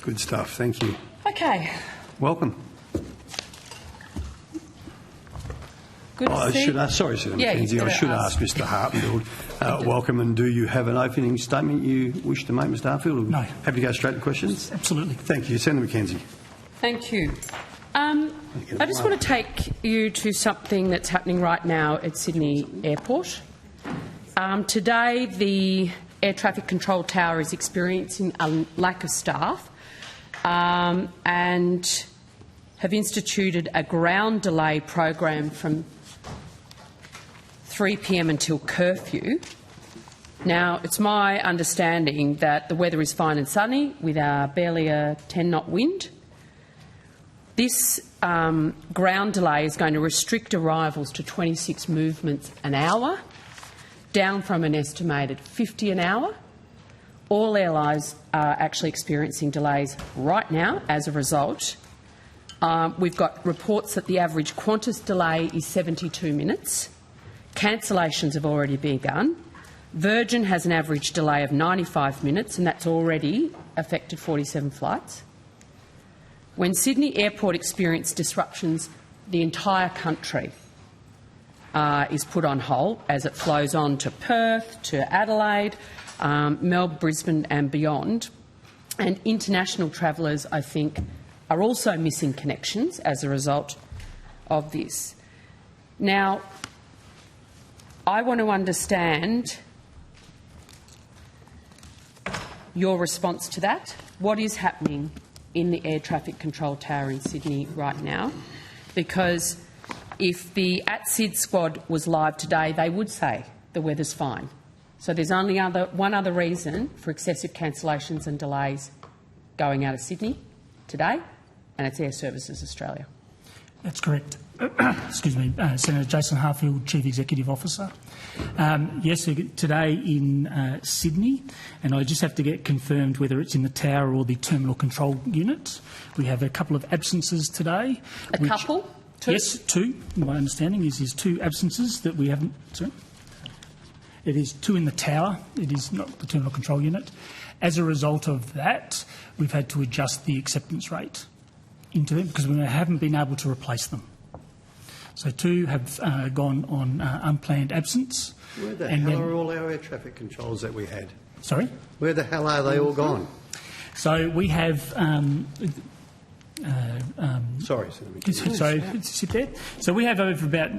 Good stuff. Thank you. Okay. Welcome. Good to see you. Sorry, Senator McKenzie. I should ask Mr Hartfield. Welcome, and do you have an opening statement you wish to make, Mr Hartfield? No. Happy to go straight to questions? Absolutely. Thank you. Senator McKenzie. Thank you. I just want to take you to something that's happening right now at Sydney Airport. Today, the Air Traffic Control Tower is experiencing a lack of staff and have instituted a ground delay program from 3 p.m. until curfew. Now, it's my understanding that the weather is fine and sunny with barely a 10-knot wind. This ground delay is going to restrict arrivals to 26 movements an hour, down from an estimated 50 an hour. All airlines are actually experiencing delays right now as a result. We've got reports that the average Qantas delay is 72 minutes. Cancellations have already begun. Virgin has an average delay of 95 minutes, and that's already affected 47 flights. When Sydney Airport experienced disruptions, the entire country is put on hold as it flows on to Perth, to Adelaide, Melbourne, Brisbane and beyond. And international travellers, I think, are also missing connections as a result of this. Now, I want to understand your response to that. What is happening in the air traffic control tower in Sydney right now? Because if the at-SID squad was live today, they would say the weather's fine. So there's only one other reason for excessive cancellations and delays going out of Sydney today, and it's Airservices Australia. That's correct. Excuse me, Senator Jason Hartfield, Chief Executive Officer. Yes, today in Sydney, and I just have to get confirmed whether it's in the tower or the terminal control unit. We have a couple of absences today. A couple? Two? Yes, two. My understanding is there's two absences that we haven't. Sorry. It is two in the tower. It is not the terminal control unit. As a result of that, we've had to adjust the acceptance rate into them because we haven't been able to replace them. So two have gone on unplanned absence. Where the hell are all our air traffic controls that we had? Sorry? Where the hell are they all gone? So we have... sorry, Senator. Sorry, sit there. So we have over about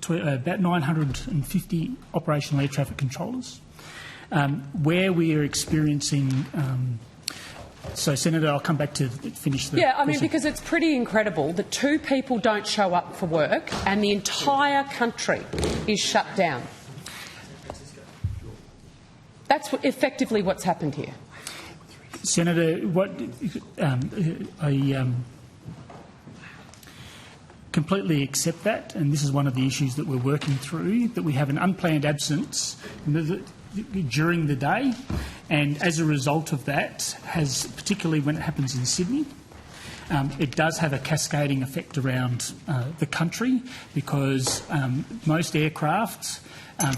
about 950 operational air traffic controllers. Where we are experiencing... So, Senator, I'll come back to finish the... Yeah, I mean, because it's pretty incredible that two people don't show up for work and the entire country is shut down. That's effectively what's happened here. Senator, what I completely accept that, and this is one of the issues that we're working through, that we have an unplanned absence during the day, and as a result of that, particularly when it happens in Sydney, it does have a cascading effect around the country because most aircraft,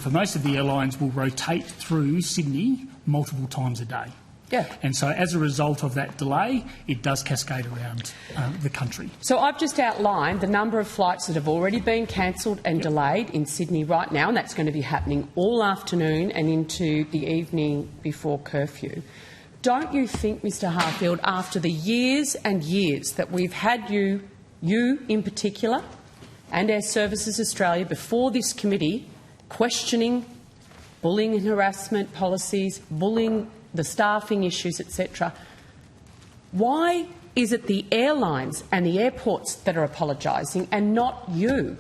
for most of the airlines, will rotate through Sydney multiple times a day. Yeah. And so as a result of that delay, it does cascade around the country. So I've just outlined the number of flights that have already been cancelled and delayed in Sydney right now, and that's going to be happening all afternoon and into the evening before curfew. Don't you think, Mr Hartfield, after the years and years that we've had you in particular, and Airservices Australia before this committee, questioning bullying and harassment policies, bullying, the staffing issues, etc. Why is it the airlines and the airports that are apologising and not you?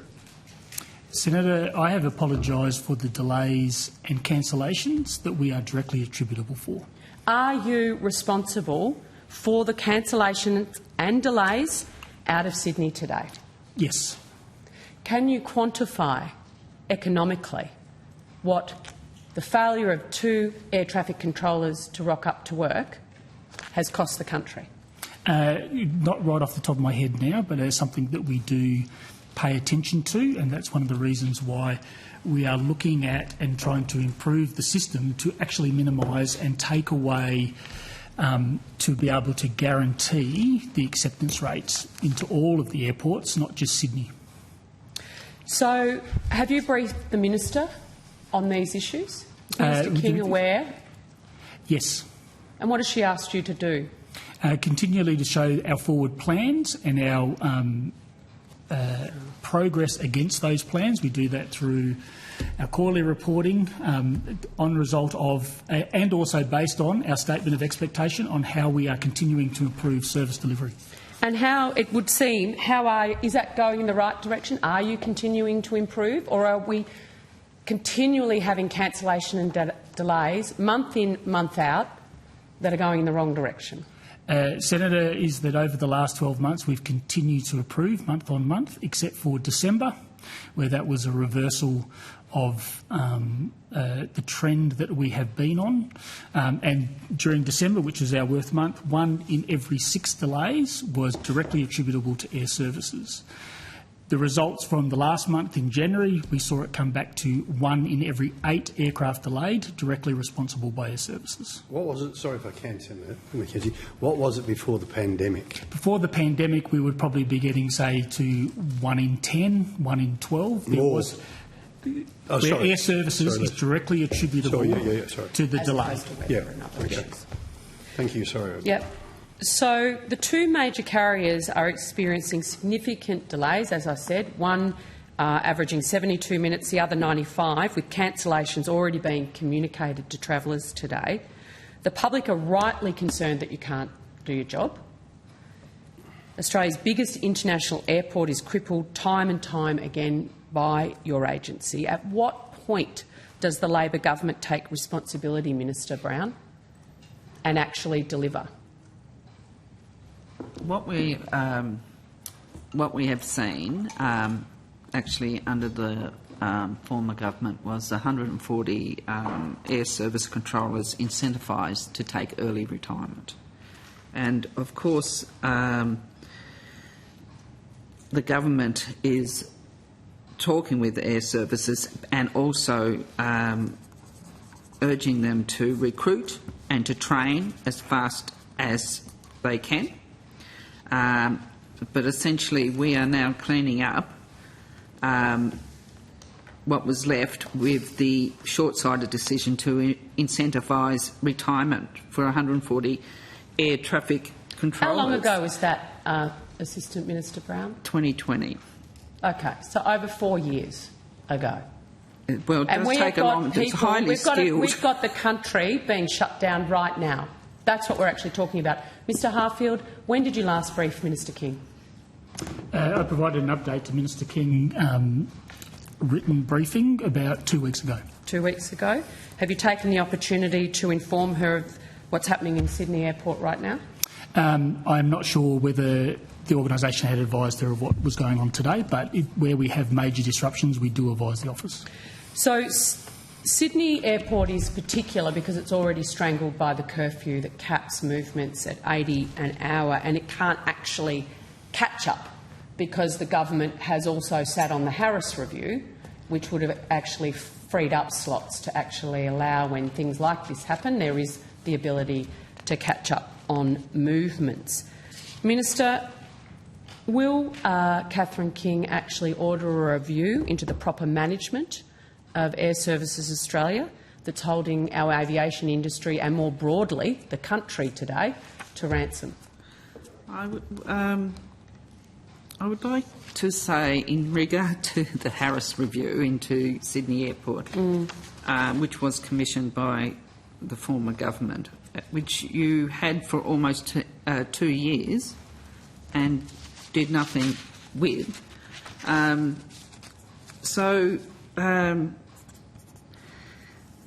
Senator, I have apologised for the delays and cancellations that we are directly attributable for. Are you responsible for the cancellations and delays out of Sydney today? Yes. Can you quantify economically what the failure of two air traffic controllers to rock up to work has cost the country? Not right off the top of my head now, but it's something that we do pay attention to, and that's one of the reasons why we are looking at and trying to improve the system to actually minimise and take away to be able to guarantee the acceptance rates into all of the airports, not just Sydney. So, have you briefed the Minister on these issues? Is Minister King aware? Yes. And what has she asked you to do? Continually to show our forward plans and our progress against those plans. We do that through our quarterly reporting on result of, and also based on our statement of expectation on how we are continuing to improve service delivery. And how, it would seem, is that going in the right direction? Are you continuing to improve, or are we continually having cancellation and delays month in, month out that are going in the wrong direction? Senator, is that over the last 12 months we've continued to improve month on month, except for December, where that was a reversal of the trend that we have been on. And during December, which is our worst month, 1 in every 6 delays was directly attributable to Airservices. The results from the last month in January, we saw it come back to 1 in every 8 aircraft delayed, directly responsible by Airservices. What was it? Sorry if I can, Senator McKenzie. What was it before the pandemic? Before the pandemic, we would probably be getting, say, to 1 in 10, 1 in 12. There More. was where Airservices is directly attributable to the delay. Okay. Thank you. Sorry. Yep. So the 2 major carriers are experiencing significant delays, as I said, one averaging 72 minutes, the other 95, with cancellations already being communicated to travellers today. The public are rightly concerned that you can't do your job. Australia's biggest international airport is crippled time and time again by your agency. At what point does the Labor government take responsibility, Minister Brown, and actually deliver? What we have seen, actually under the former government, was 140 air service controllers incentivised to take early retirement, and of course the government is talking with air services and also urging them to recruit and to train as fast as they can. But essentially we are now cleaning up what was left with the short-sighted decision to incentivise retirement for 140 air traffic controllers. How long ago was that, Assistant Minister Brown? 2020. Okay, so over 4 years ago. Well, it does take a long time. It's highly skilled. We've got the country being shut down right now. That's what we're actually talking about. Mr Harfield, when did you last brief Minister King? I provided an update to Minister King, written briefing, about 2 weeks ago. 2 weeks ago. Have you taken the opportunity to inform her of what's happening in Sydney Airport right now? I'm not sure whether the organisation had advised her of what was going on today, but where we have major disruptions, we do advise the office. So Sydney Airport is particular because it's already strangled by the curfew that caps movements at 80 an hour, and it can't actually catch up because the government has also sat on the Harris Review, which would have actually freed up slots to actually allow, when things like this happen, there is the ability to catch up on movements. Minister, will Catherine King actually order a review into the proper management of Airservices Australia that's holding our aviation industry and, more broadly, the country today to ransom? I would like to say, in regard to the Harris Review into Sydney Airport, which was commissioned by the former government, which you had for almost 2 years and did nothing with.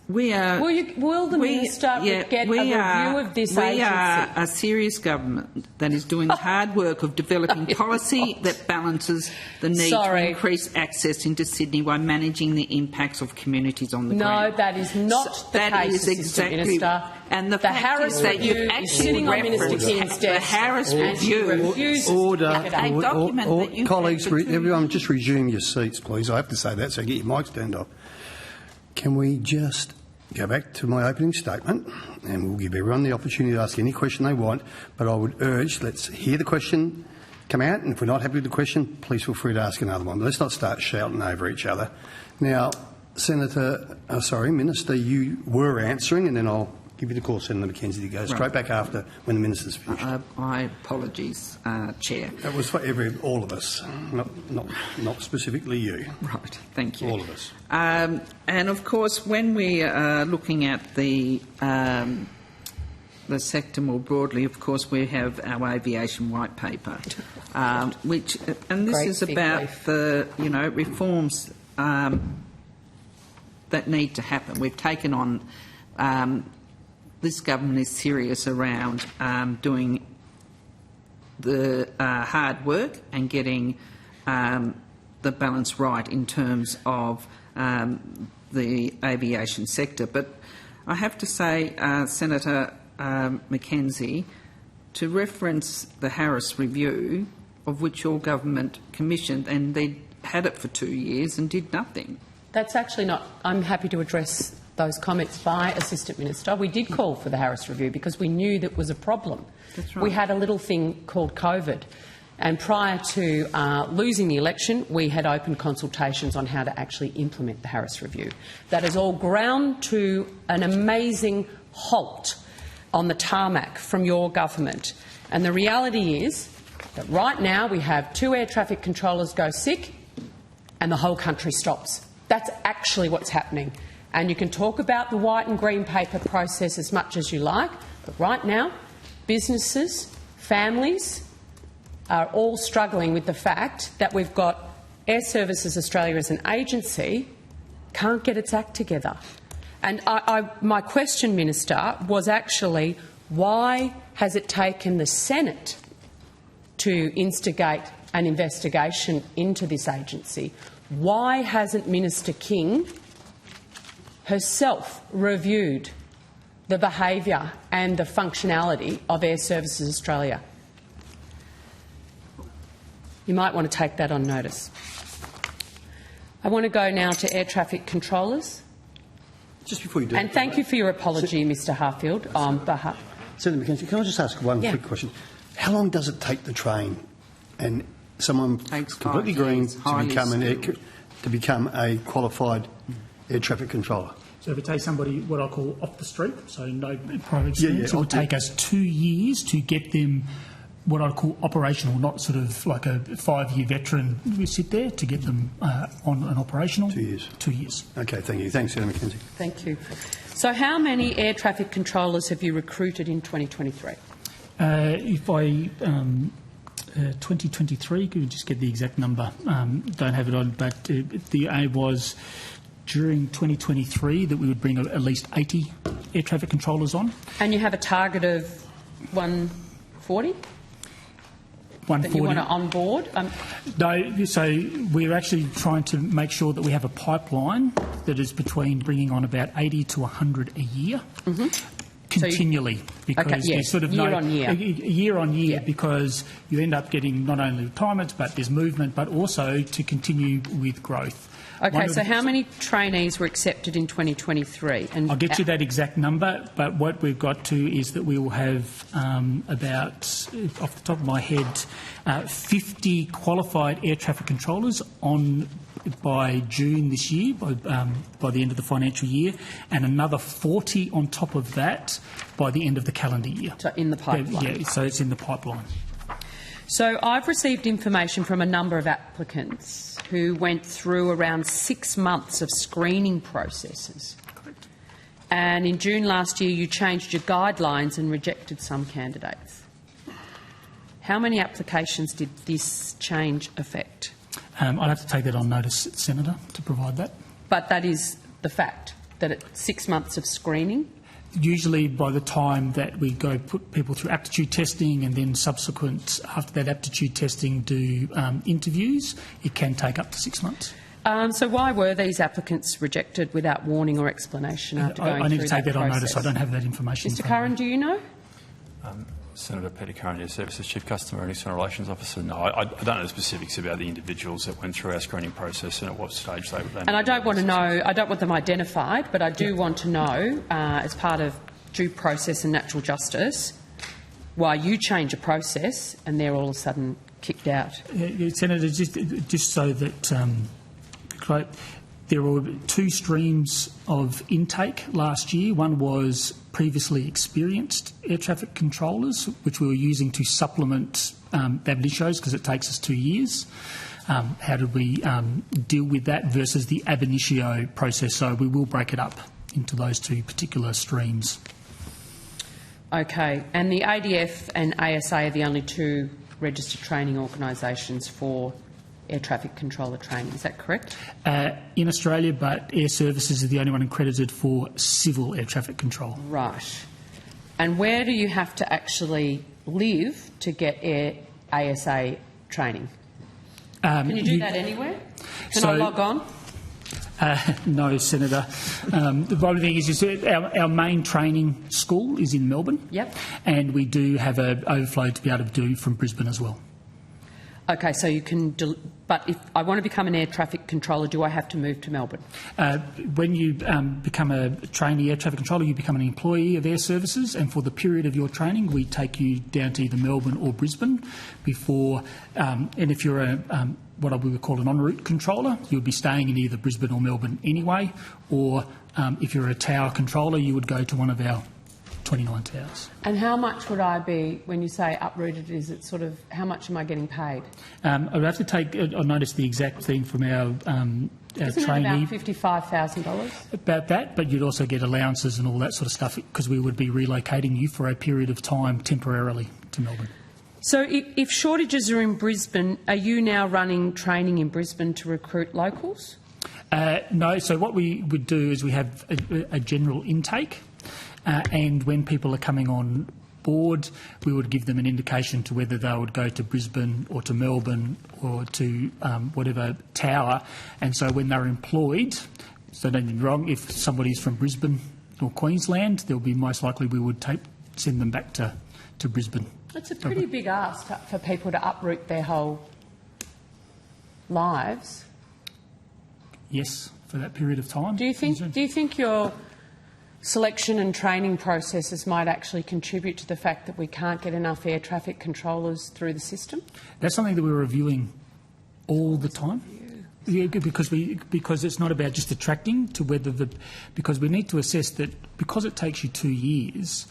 Will the Minister get a review of this agency? We are a serious government that is doing the hard work of developing policy that balances the need to increase access into Sydney while managing the impacts of communities on the ground. No, that is not the case, Assistant Minister. And the Harris Review is sitting on Minister King's desk. The Harris Review. Colleagues, everyone just resume your seats, please. I have to say that, so get your mics turned off. Can we just go back to my opening statement, and we'll give everyone the opportunity to ask any question they want, but I would urge, let's hear the question come out, and if we're not happy with the question, please feel free to ask another one. But let's not start shouting over each other. Now, Minister, you were answering, and then I'll give you the call, Senator McKenzie, to go straight back after when the Minister's finished. My apologies, Chair. That was for all of us, not specifically you. Right, thank you. All of us. And of course, when we are looking at the sector more broadly, of course, we have our aviation white paper, which, and this is about the reforms that need to happen. We've taken on. This government is serious around doing the hard work and getting the balance right in terms of the aviation sector. But I have to say, Senator McKenzie, to reference the Harris Review, of which your government commissioned, and they had it for 2 years and did nothing. That's actually not. I'm happy to address those comments by Assistant Minister. We did call for the Harris Review because we knew that was a problem. That's right. We had a little thing called COVID, and prior to losing the election, we had opened consultations on how to actually implement the Harris Review. That has all ground to an amazing halt on the tarmac from your government. And the reality is that right now we have 2 air traffic controllers go sick and the whole country stops. That's actually what's happening. And you can talk about the white and green paper process as much as you like, but right now businesses, families are all struggling with the fact that we've got Airservices Australia as an agency can't get its act together. And my question, Minister, was actually why has it taken the Senate to instigate an investigation into this agency? Why hasn't Minister King herself reviewed the behaviour and the functionality of Airservices Australia? You might want to take that on notice. I want to go now to air traffic controllers. Just before you do, and thank you for your apology, Mr Harfield. Senator McKenzie, can I just ask one quick question? How long does it take the train and someone completely green to become a qualified air traffic controller? So if it takes somebody what I call off the street, so no private experience, it will take us 2 years to get them what I call operational, not sort of like a 5-year veteran. We sit there to get them on an operational. 2 years. 2 years. Okay, thank you. Thanks, Senator McKenzie. Thank you. So how many air traffic controllers have you recruited in 2023? If I 2023, could we just get the exact number? Don't have it on, but the aim was during 2023 that we would bring at least 80 air traffic controllers on. And you have a target of 140? 140. That you want to onboard? No, so we're actually trying to make sure that we have a pipeline that is between bringing on about 80 to 100 a year. Continually, because there's sort of year on year, because you end up getting not only retirements, but there's movement, but also to continue with growth. Okay, so how many trainees were accepted in 2023? And I'll get you that exact number, but what we've got to is that we will have about, off the top of my head, 50 qualified air traffic controllers on by June this year, by the end of the financial year, and another 40 on top of that by the end of the calendar year. So in the pipeline? Yeah, so it's in the pipeline. So I've received information from a number of applicants who went through around 6 months of screening processes. Correct. And in June last year you changed your guidelines and rejected some candidates. How many applications did this change affect? I'd have to take that on notice, Senator, to provide that. But that is the fact, that it's 6 months of screening? Usually by the time that we go put people through aptitude testing and then subsequent, after that aptitude testing, do interviews, it can take up to 6 months. So why were these applicants rejected without warning or explanation after going through that process? I need to take that on notice. I don't have that information. Mr Curran, do you know? Senator Peter Curran, Airservices Chief Customer and External Relations Officer. No, I don't know the specifics about the individuals that went through our screening process and at what stage they were. And I don't want to know, I don't want them identified, but I do want to know, as part of due process and natural justice, why you change a process and they're all of a sudden kicked out. Senator, just so that there were two streams of intake last year. One was previously experienced air traffic controllers, which we were using to supplement ab initios because it takes us 2 years. How did we deal with that versus the ab initio process? So we will break it up into those two particular streams. Okay, and the ADF and ASA are the only two registered training organisations for air traffic controller training, is that correct? In Australia, but Airservices is the only one accredited for civil air traffic control. Right. And where do you have to actually live to get ASA training? Can you do that anywhere? Can I log on? No, Senator. The only thing is our main training school is in Melbourne. Yep. And we do have an overflow to be able to do from Brisbane as well. Okay, so you can, but if I want to become an air traffic controller, do I have to move to Melbourne? When you become a trainee air traffic controller, you become an employee of Airservices, and for the period of your training, we take you down to either Melbourne or Brisbane before, and if you're what we would call an en route controller, you would be staying in either Brisbane or Melbourne anyway, or if you're a tower controller, you would go to one of our 29 towers. And how much would I be, when you say uprooted, is it sort of, how much am I getting paid? I would have to take, I noticed the exact thing from our Isn't trainee. it about $55,000? About that, but you'd also get allowances and all that sort of stuff because we would be relocating you for a period of time temporarily to Melbourne. So if shortages are in Brisbane, are you now running training in Brisbane to recruit locals? No, so what we would do is we have a general intake. And when people are coming on board, we would give them an indication to whether they would go to Brisbane or to Melbourne or to whatever tower. And so when they're employed, so don't get me wrong, if somebody's from Brisbane or Queensland, there'll be most likely we would send them back to Brisbane. It's a pretty big ask for people to uproot their whole lives. Yes, for that period of time. Do you think your selection and training processes might actually contribute to the fact that we can't get enough air traffic controllers through the system? That's something that we're reviewing all the time. Yeah, because it's not about just attracting to because we need to assess that because it takes you 2 years,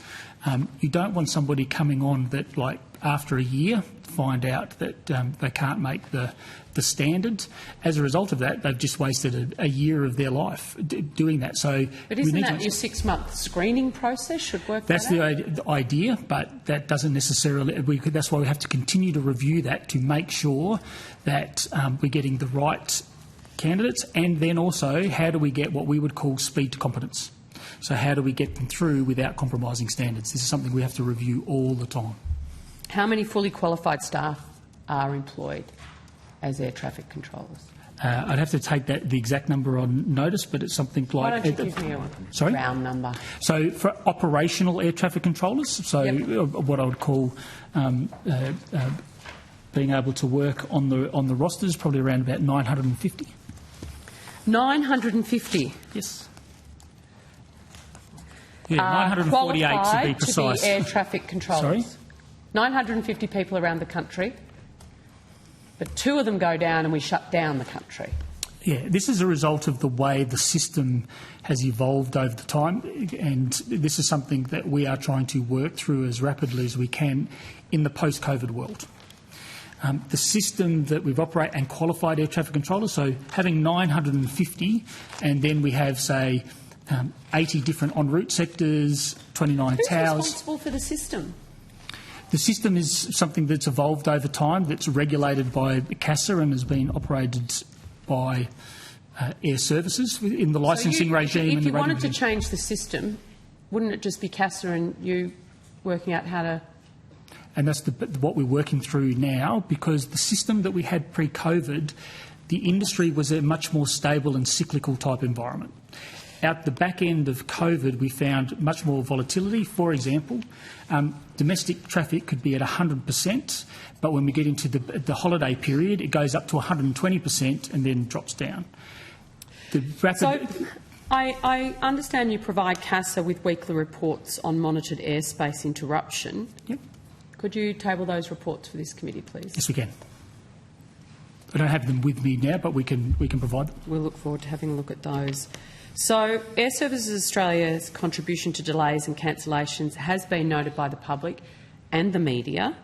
you don't want somebody coming on that like after a year find out that they can't make the standard. As a result of that, they've just wasted a year of their life doing that. So, but isn't that your 6-month screening process should work? That's the idea, but that doesn't necessarily. That's why we have to continue to review that to make sure that we're getting the right candidates, and then also how do we get what we would call speed to competence. So how do we get them through without compromising standards? This is something we have to review all the time. How many fully qualified staff are employed as air traffic controllers? I'd have to take the exact number on notice, but it's something like... Why don't you give me a round number? So for operational air traffic controllers, so what I would call being able to work on the rosters, probably around about 950. 950? Yes. Yeah, 948 to be precise. To be air traffic controllers. Sorry? 950 people around the country, but 2 of them go down and we shut down the country. Yeah, this is a result of the way the system has evolved over the time, and this is something that we are trying to work through as rapidly as we can in the post-COVID world. The system that we've operated and qualified air traffic controllers, so having 950, and then we have, say, 80 different en route sectors, 29 towers. Who's responsible for the system? The system is something that's evolved over time, that's regulated by CASA and has been operated by Airservices in the licensing regime. If you wanted to change the system, wouldn't it just be CASA and you working out how to... And that's what we're working through now, because the system that we had pre-COVID, the industry was a much more stable and cyclical type environment. Out the back end of COVID, we found much more volatility. For example, domestic traffic could be at 100%, but when we get into the holiday period, it goes up to 120% and then drops down. I understand you provide CASA with weekly reports on monitored airspace interruption. Yep. Could you table those reports for this committee, please? Yes, we can. I don't have them with me now, but we can provide them. We'll look forward to having a look at those. So, Airservices Australia's contribution to delays and cancellations has been noted by the public and the media.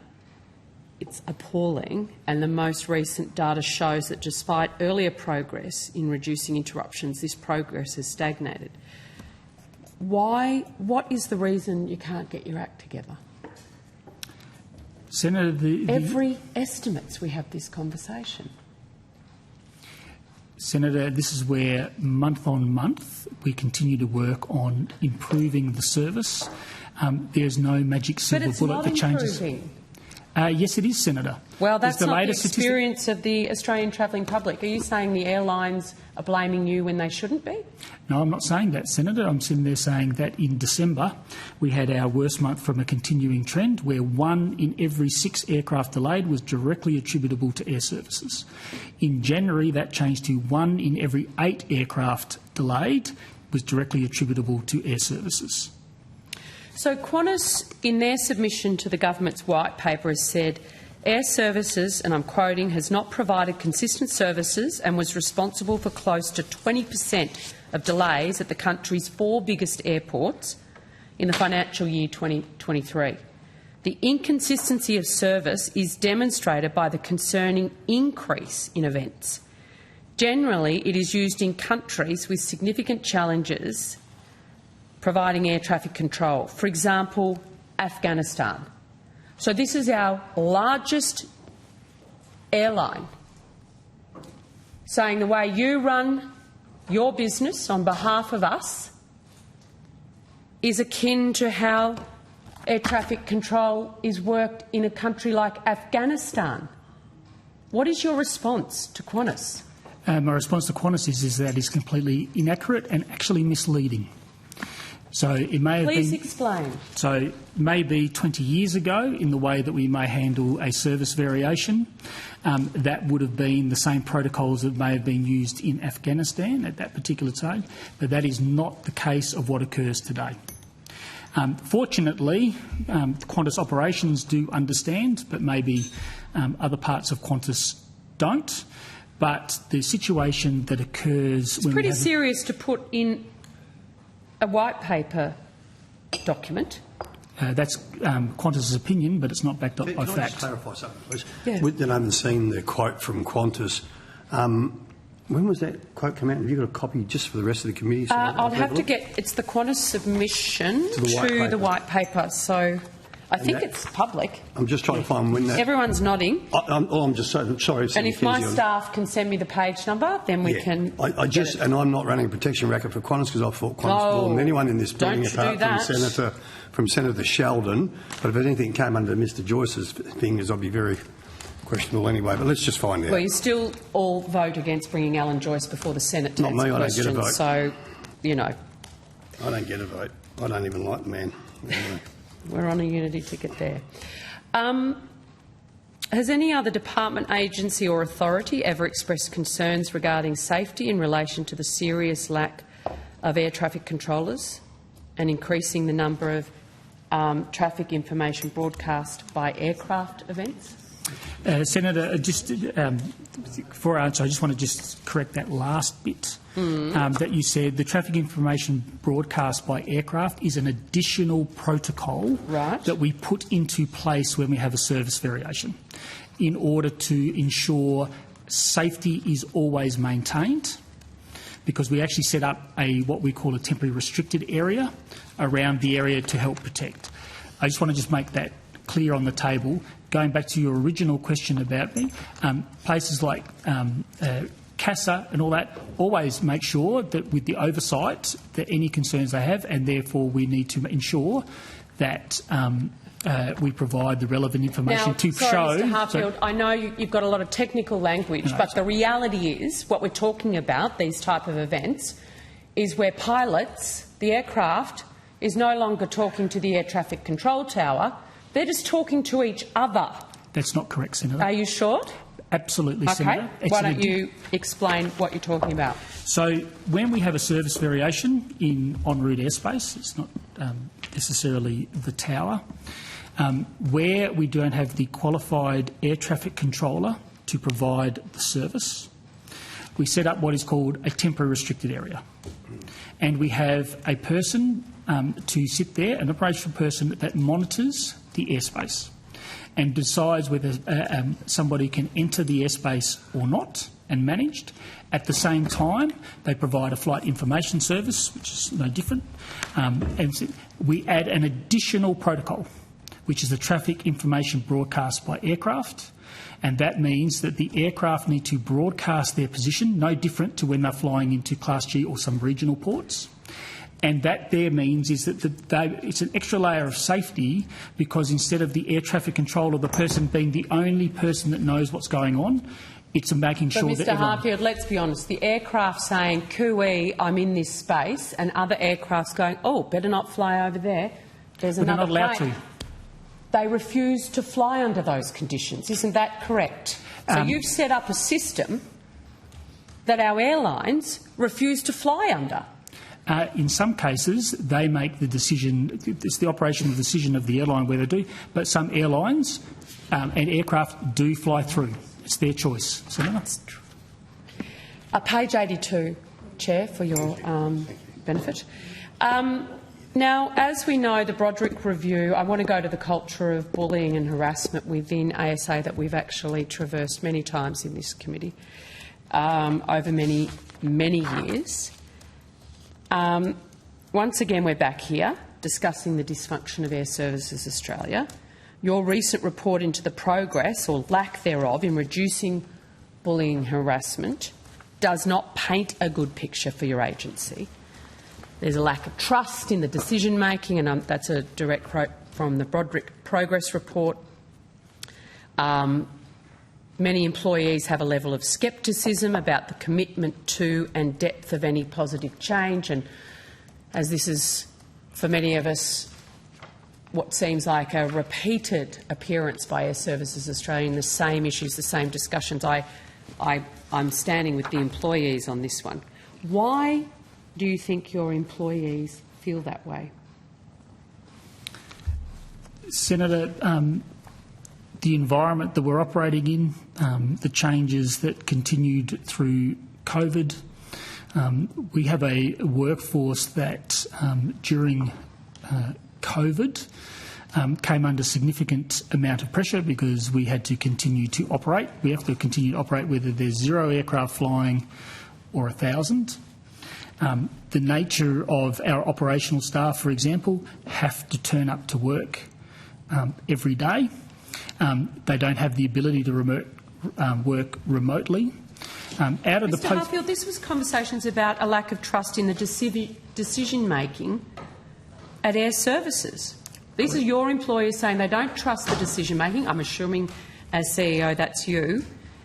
It's appalling, and the most recent data shows that despite earlier progress in reducing interruptions, this progress has stagnated. What is the reason you can't get your act together? Senator, every estimates we have this conversation. Senator, this is where month on month we continue to work on improving the service. There's no magic silver bullet that changes. Improving. Yes, it is, Senator. Well, that's not the experience of the Australian travelling public. Are you saying the airlines are blaming you when they shouldn't be? No, I'm not saying that, Senator. I'm sitting there saying that in December we had our worst month from a continuing trend where 1 in every 6 aircraft delayed was directly attributable to Airservices. In January that changed to 1 in every 8 aircraft delayed was directly attributable to Airservices. So Qantas, in their submission to the government's white paper, has said Airservices, and I'm quoting, has not provided consistent services and was responsible for close to 20% of delays at the country's 4 biggest airports in the financial year 2023. The inconsistency of service is demonstrated by the concerning increase in events. Generally, it is used in countries with significant challenges providing air traffic control. For example, Afghanistan. So this is our largest airline saying the way you run your business on behalf of us is akin to how air traffic control is worked in a country like Afghanistan. What is your response to Qantas? My response to Qantas is that it's completely inaccurate and actually misleading. So it may have Please been, explain. So maybe 20 years ago, in the way that we may handle a service variation, that would have been the same protocols that may have been used in Afghanistan at that particular time, but that is not the case of what occurs today. Fortunately, Qantas operations do understand, but maybe other parts of Qantas don't. But the situation that occurs... It's pretty serious to put in a white paper document. That's Qantas's opinion, but it's not backed up by fact. Can I just clarify something, please? Yeah. I haven't seen the quote from Qantas. When was that quote come out? Have you got a copy just for the rest of the committee? So I'll have to get... It's the Qantas submission to the white paper, so I think it's public. I'm just trying to find when that... Everyone's nodding. I'm just so sorry. And if my staff can send me the page number, then we can... And I'm not running a protection racket for Qantas because I thought Qantas more than anyone in this building apart from Senator Sheldon. But if anything came under Mr Joyce's fingers, I'd be very questionable anyway. But let's just find out. Well, you still all vote against bringing Alan Joyce before the Senate to answer questions. Not me, I don't get a vote. So, you know. I don't get a vote. I don't even like the man. Anyway. We're on a unity ticket there. Has any other department, agency or authority ever expressed concerns regarding safety in relation to the serious lack of air traffic controllers and increasing the number of traffic information broadcast by aircraft events? Senator, just before I answer, I just want to just correct that last bit that you said. The traffic information broadcast by aircraft is an additional protocol that we put into place when we have a service variation in order to ensure safety is always maintained, because we actually set up what we call a temporary restricted area around the area to help protect. I just want to just make that clear on the table. Going back to your original question about me, places like CASA and all that always make sure that with the oversight that any concerns they have, and therefore we need to ensure that we provide the relevant information to show... Mr Harfield, I know you've got a lot of technical language, but the reality is what we're talking about, these type of events, is where pilots, the aircraft, is no longer talking to the air traffic control tower. They're just talking to each other. That's not correct, Senator. Are you sure? Absolutely, Okay. Senator. Why don't you explain what you're talking about? So when we have a service variation in en route airspace, it's not necessarily the tower, where we don't have the qualified air traffic controller to provide the service, we set up what is called a temporary restricted area. And we have a person to sit there, an operational person that monitors the airspace and decides whether somebody can enter the airspace or not and managed. At the same time, they provide a flight information service, which is no different. And we add an additional protocol, which is the traffic information broadcast by aircraft. And that means that the aircraft need to broadcast their position, no different to when they're flying into Class G or some regional ports. And that there means is that it's an extra layer of safety, because instead of the air traffic controller, the person being the only person that knows what's going on, it's making sure that Mr Harfield, let's be honest, the aircraft saying, cooey, I'm in this space, and other aircrafts going, oh, better not fly over there, there's another plane. They're not allowed to. They refuse to fly under those conditions. Isn't that correct? So you've set up a system that our airlines refuse to fly under. In some cases, they make the decision, it's the operational decision of the airline where they do, but some airlines and aircraft do fly through. It's their choice. That's true. Page 82, Chair, for your benefit. Now, as we know, the Broderick Review, I want to go to the culture of bullying and harassment within ASA that we've actually traversed many times in this committee over many, many years. Once again, we're back here discussing the dysfunction of Airservices Australia. Your recent report into the progress or lack thereof in reducing bullying and harassment does not paint a good picture for your agency. There's a lack of trust in the decision-making, and that's a direct quote from the Broderick Progress Report. Many employees have a level of scepticism about the commitment to and depth of any positive change, and as this is, for many of us, what seems like a repeated appearance by Airservices Australia in the same issues, the same discussions, I'm standing with the employees on this one. Why do you think your employees feel that way? Senator, the environment that we're operating in, the changes that continued through COVID. We have a workforce that during COVID came under significant amount of pressure because we had to continue to operate. We have to continue to operate whether there's 0 aircraft flying or 1,000. The nature of our operational staff, for example, have to turn up to work every day. They don't have the ability to work remotely. Mr Harfield, this was conversations about a lack of trust in the decision-making at Airservices. These are your employees saying they don't trust the decision-making. I'm assuming, as CEO, that's you.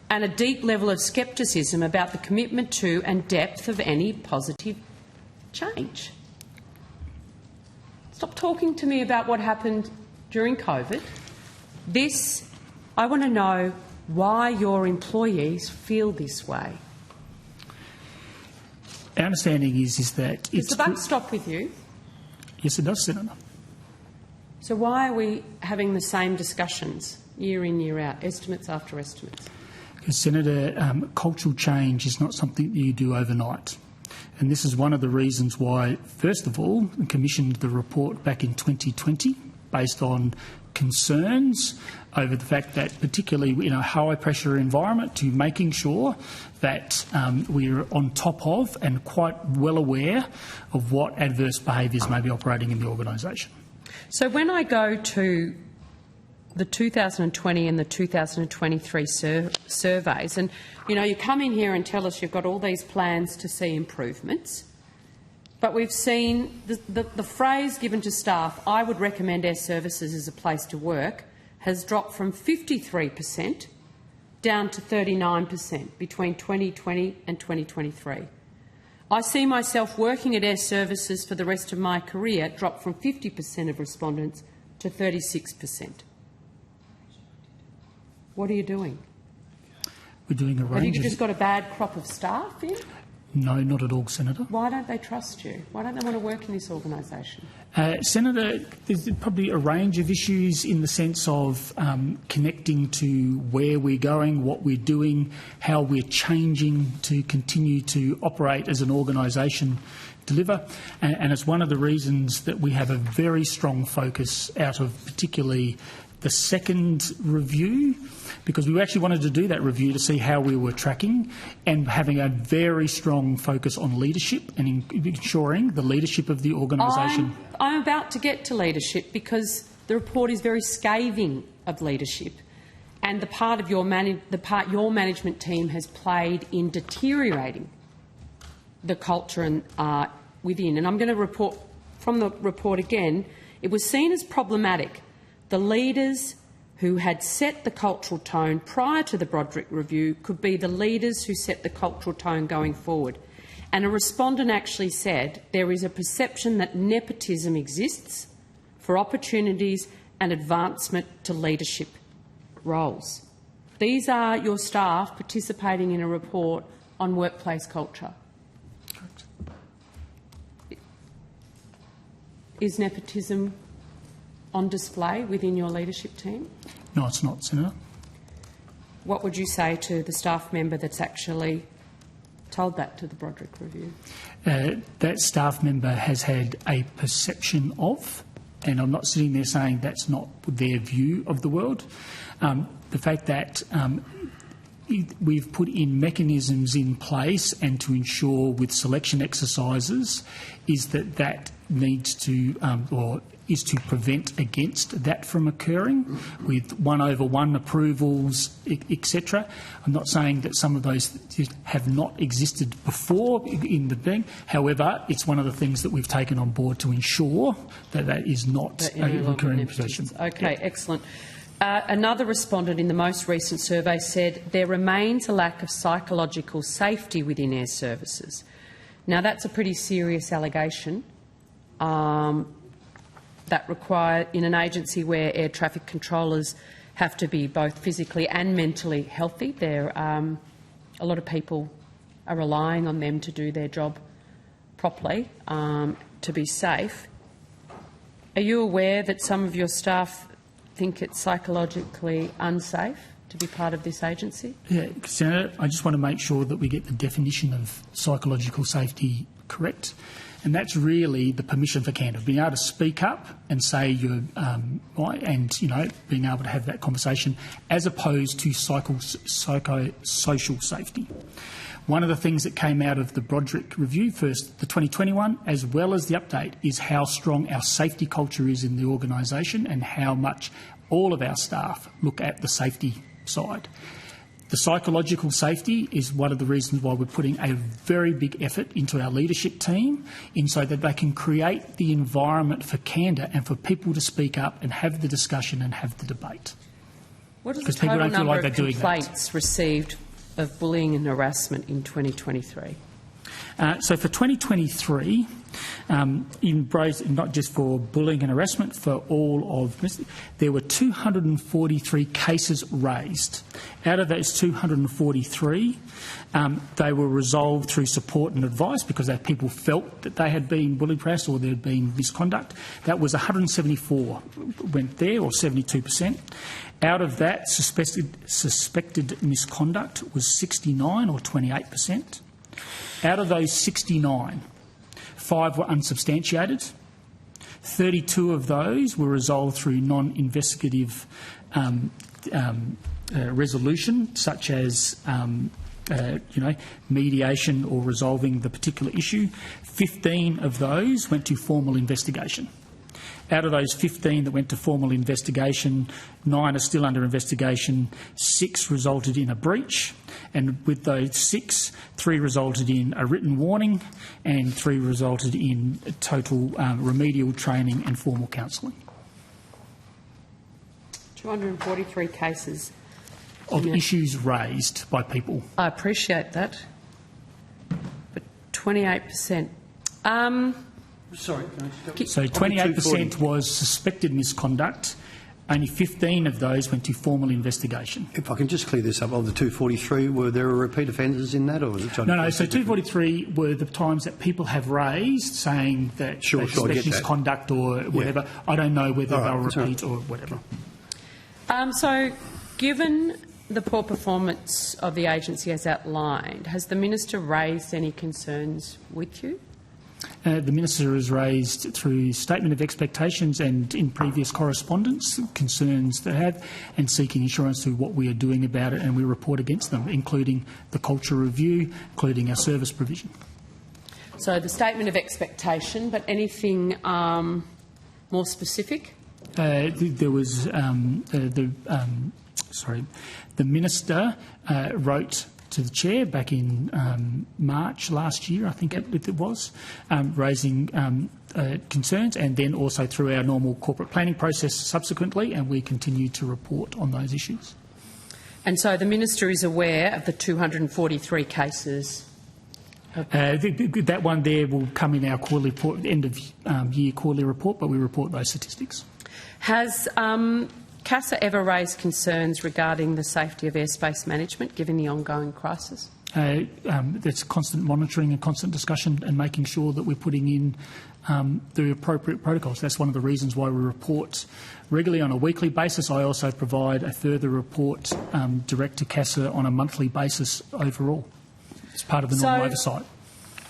And a deep level of scepticism about the commitment to and depth of any positive change. Stop talking to me about what happened during COVID. I want to know why your employees feel this way. Our understanding is that Does the buck stop with you? Yes, it does, Senator. So why are we having the same discussions year in, year out, estimates after estimates? Because, Senator, cultural change is not something that you do overnight. And this is one of the reasons why, first of all, we commissioned the report back in 2020 based on concerns over the fact that, particularly in a high-pressure environment, to making sure that we're on top of and quite well aware of what adverse behaviours may be operating in the organisation. So when I go to the 2020 and the 2023 surveys, and you come in here and tell us you've got all these plans to see improvements, but we've seen the phrase given to staff, I would recommend Airservices as a place to work, has dropped from 53% down to 39% between 2020 and 2023. I see myself working at Airservices for the rest of my career drop from 50% of respondents to 36%. What are you doing? We're doing a range Have you of... just got a bad crop of staff in? No, not at all, Senator. Why don't they trust you? Why don't they want to work in this organisation? Senator, there's probably a range of issues in the sense of connecting to where we're going, what we're doing, how we're changing to continue to operate as an organisation, deliver. And it's one of the reasons that we have a very strong focus out of particularly the second review, because we actually wanted to do that review to see how we were tracking, and having a very strong focus on leadership and ensuring the leadership of the organisation. I'm about to get to leadership because the report is very scathing of leadership, and the part your management team has played in deteriorating the culture and within. And I'm going to report from the report again. It was seen as problematic. The leaders who had set the cultural tone prior to the Broderick review could be the leaders who set the cultural tone going forward. And a respondent actually said there is a perception that nepotism exists for opportunities and advancement to leadership roles. These are your staff participating in a report on workplace culture. Correct. Is nepotism on display within your leadership team? No, it's not, Senator. What would you say to the staff member that's actually told that to the Broderick review? That staff member has had a perception of, and I'm not sitting there saying that's not their view of the world, the fact that we've put in mechanisms in place and to ensure with selection exercises is that needs to, or is to prevent against that from occurring with 1/1 approvals, etc. I'm not saying that some of those have not existed before in the thing. However, it's one of the things that we've taken on board to ensure that that is not a recurring position. Okay, excellent. Another respondent in the most recent survey said there remains a lack of psychological safety within Airservices. Now, that's a pretty serious allegation. That require, in an agency where air traffic controllers have to be both physically and mentally healthy, a lot of people are relying on them to do their job properly, to be safe. Are you aware that some of your staff think it's psychologically unsafe to be part of this agency? Yeah, Senator, I just want to make sure that we get the definition of psychological safety correct. And that's really the permission for candour, being able to speak up and say you're, and being able to have that conversation, as opposed to psychosocial safety. One of the things that came out of the Broderick review, first the 2021, as well as the update, is how strong our safety culture is in the organisation and how much all of our staff look at the safety side. The psychological safety is one of the reasons why we're putting a very big effort into our leadership team so that they can create the environment for candour and for people to speak up and have the discussion and have the debate. What is the total number of complaints received of bullying and harassment in 2023? So for 2023, not just for bullying and harassment, for all of there were 243 cases raised. Out of those 243, they were resolved through support and advice because people felt that they had been bullied, harassed, or there had been misconduct. That was 174 went there, or 72%. Out of that, suspected misconduct was 69, or 28%. Out of those 69, 5 were unsubstantiated. 32 of those were resolved through non-investigative resolution, such as mediation or resolving the particular issue. 15 of those went to formal investigation. Out of those 15 that went to formal investigation, 9 are still under investigation, 6 resulted in a breach, and with those 6, 3 resulted in a written warning and 3 resulted in total remedial training and formal counselling. 243 cases of issues raised by people. I appreciate that. But 28%. Sorry. So 28% was suspected misconduct. Only 15 of those went to formal investigation. If I can just clear this up, of the 243, were there repeat offenders in that, or was it? No. So 243 were the times that people have raised saying that Sure, suspect misconduct or whatever. Yeah. I don't know whether they'll repeat or whatever. So, given the poor performance of the agency as outlined, has the Minister raised any concerns with you? The Minister has raised through statement of expectations and in previous correspondence concerns they have, and seeking assurance to what we are doing about it, and we report against them, including the culture review, including our service provision. So the statement of expectation, but anything more specific? There was the Minister wrote to the Chair back in March last year, I think it was, raising concerns, and then also through our normal corporate planning process subsequently, and we continue to report on those issues. And so the Minister is aware of the 243 cases? That one there will come in our quarterly report, end of year quarterly report, but we report those statistics. Has CASA ever raised concerns regarding the safety of airspace management, given the ongoing crisis? There's constant monitoring and constant discussion and making sure that we're putting in the appropriate protocols. That's one of the reasons why we report regularly on a weekly basis. I also provide a further report direct to CASA on a monthly basis overall. It's part of the normal oversight.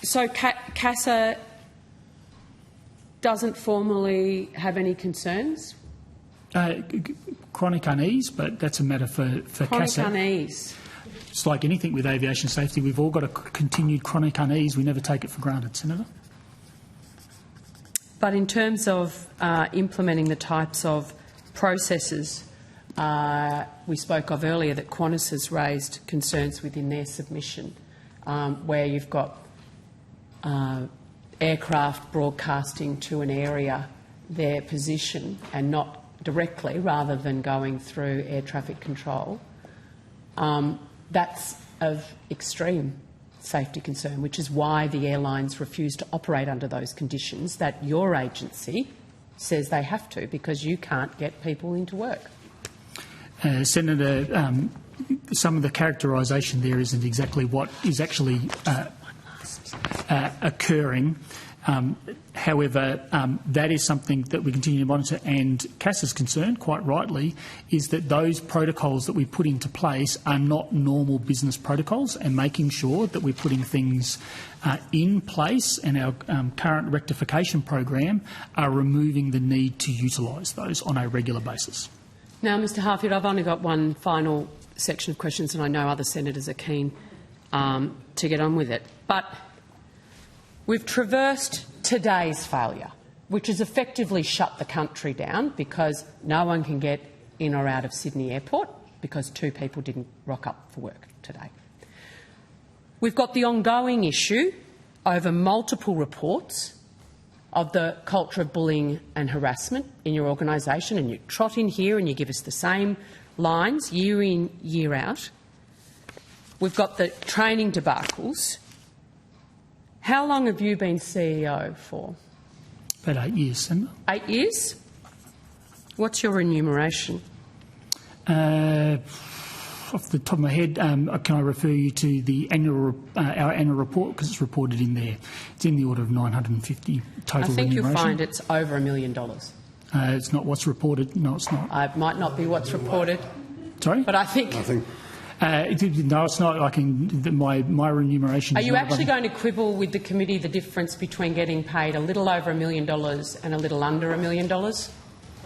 So CASA doesn't formally have any concerns? Chronic unease, but that's a matter for CASA. Chronic unease. It's like anything with aviation safety. We've all got a continued chronic unease. We never take it for granted, Senator. But in terms of implementing the types of processes we spoke of earlier that Qantas has raised concerns within their submission, where you've got aircraft broadcasting to an area their position and not directly, rather than going through air traffic control, that's of extreme safety concern, which is why the airlines refuse to operate under those conditions that your agency says they have to, because you can't get people into work. Senator, some of the characterisation there isn't exactly what is actually occurring. However, that is something that we continue to monitor, and CASA's concern, quite rightly, is that those protocols that we put into place are not normal business protocols, and making sure that we're putting things in place, and our current rectification program are removing the need to utilise those on a regular basis. Now, Mr Harfield, I've only got one final section of questions, and I know other senators are keen to get on with it. But we've traversed today's failure, which has effectively shut the country down because no one can get in or out of Sydney Airport because 2 people didn't rock up for work today. We've got the ongoing issue over multiple reports of the culture of bullying and harassment in your organisation, and you trot in here and you give us the same lines year in, year out. We've got the training debacles. How long have you been CEO for? About 8 years, Senator. 8 years? What's your remuneration? Off the top of my head, can I refer you to the our annual report, because it's reported in there. It's in the order of 950 total remuneration. I think you'll find it's over $1 million. It's not what's reported. No, it's not. It might not be what's reported. Sorry? But I think... no, it's not. My remuneration. Are you actually going to quibble with the committee the difference between getting paid a little over $1 million and a little under $1 million?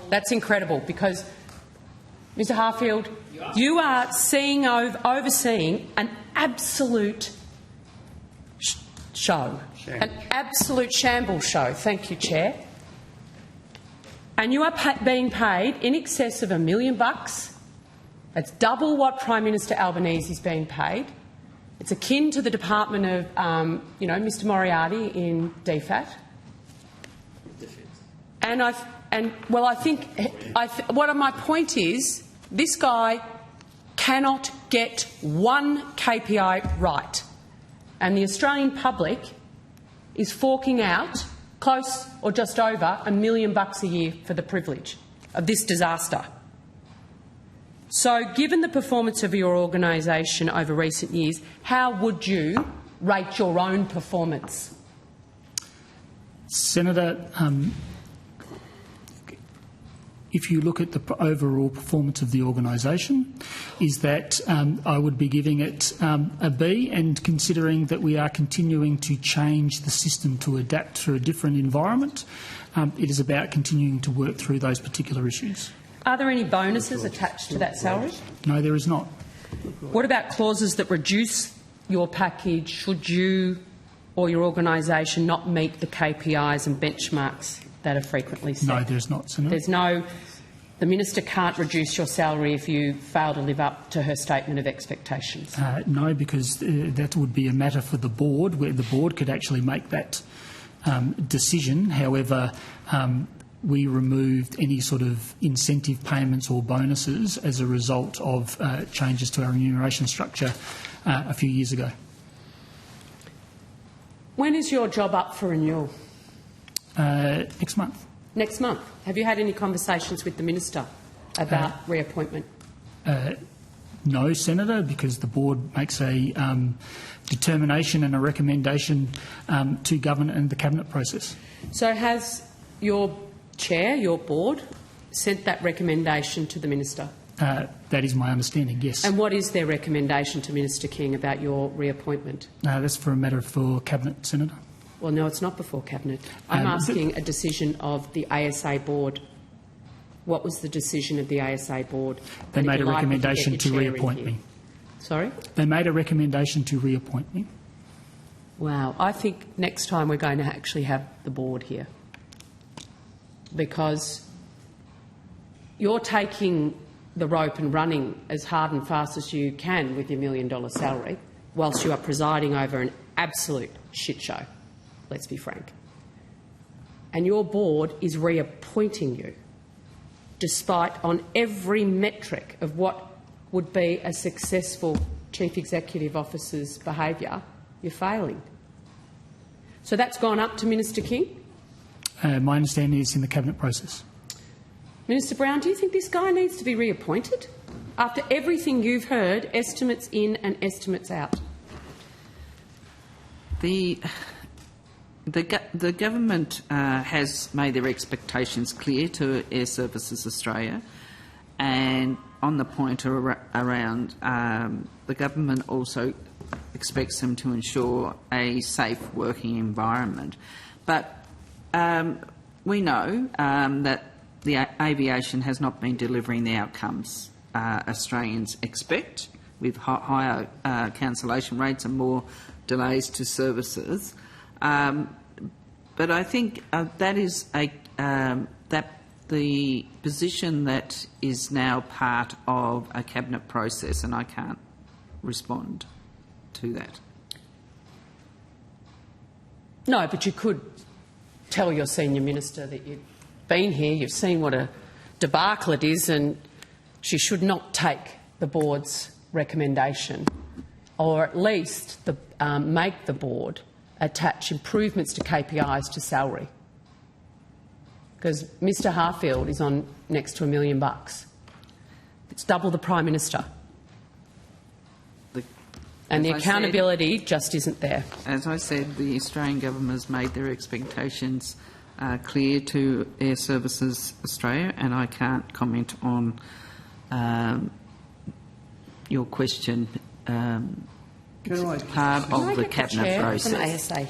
That's incredible, because, Mr Harfield, you are overseeing an absolute show, an absolute shambles show. Thank you, Chair. And you are being paid in excess of $1 million. That's double what Prime Minister Albanese is being paid. It's akin to the department of, Mr Moriarty in DFAT. And what my point is, this guy cannot get one KPI right, and the Australian public is forking out close or just over $1 million a year for the privilege of this disaster. So, given the performance of your organisation over recent years, how would you rate your own performance? Senator, if you look at the overall performance of the organisation, is that I would be giving it a B, and considering that we are continuing to change the system to adapt to a different environment, it is about continuing to work through those particular issues. Are there any bonuses attached to that salary? No, there is not. What about clauses that reduce your package should you or your organisation not meet the KPIs and benchmarks that are frequently set? No, there's not, Senator. There's no... The Minister can't reduce your salary if you fail to live up to her statement of expectations? No, because that would be a matter for the board, where the board could actually make that decision. However, we removed any sort of incentive payments or bonuses as a result of changes to our remuneration structure a few years ago. When is your job up for renewal? Next month. Next month. Have you had any conversations with the Minister about reappointment? No, Senator, because the board makes a determination and a recommendation to government and the cabinet process. So has your chair, your board, sent that recommendation to the Minister? That is my understanding, yes. And what is their recommendation to Minister King about your reappointment? That's for a matter for cabinet, Senator. Well, no, it's not before Cabinet. I'm asking a decision of the ASA board. What was the decision of the ASA board? They made a recommendation to reappoint me. Sorry? They made a recommendation to reappoint me. Wow. I think next time we're going to actually have the board here, because you're taking the rope and running as hard and fast as you can with your $1 million salary whilst you are presiding over an absolute shit show. Let's be frank. And your board is reappointing you, despite on every metric of what would be a successful Chief Executive Officer's behaviour, you're failing. So that's gone up to Minister King? My understanding is in the cabinet process. Minister Brown, do you think this guy needs to be reappointed? After everything you've heard, estimates in and estimates out. The government has made their expectations clear to Airservices Australia, and on the point around the government also expects them to ensure a safe working environment. But we know that the aviation has not been delivering the outcomes Australians expect, with higher cancellation rates and more delays to services. But I think that is the position that is now part of a cabinet process, and I can't respond to that. No, but you could tell your senior minister that you've been here, you've seen what a debacle it is, and she should not take the board's recommendation, or at least make the board attach improvements to KPIs to salary. Because Mr Harfield is on next to $1 million. It's double the Prime Minister. And the accountability just isn't there. As I said, the Australian government has made their expectations clear to Airservices Australia, and I can't comment on your question. It's part of the cabinet process. From ASA here.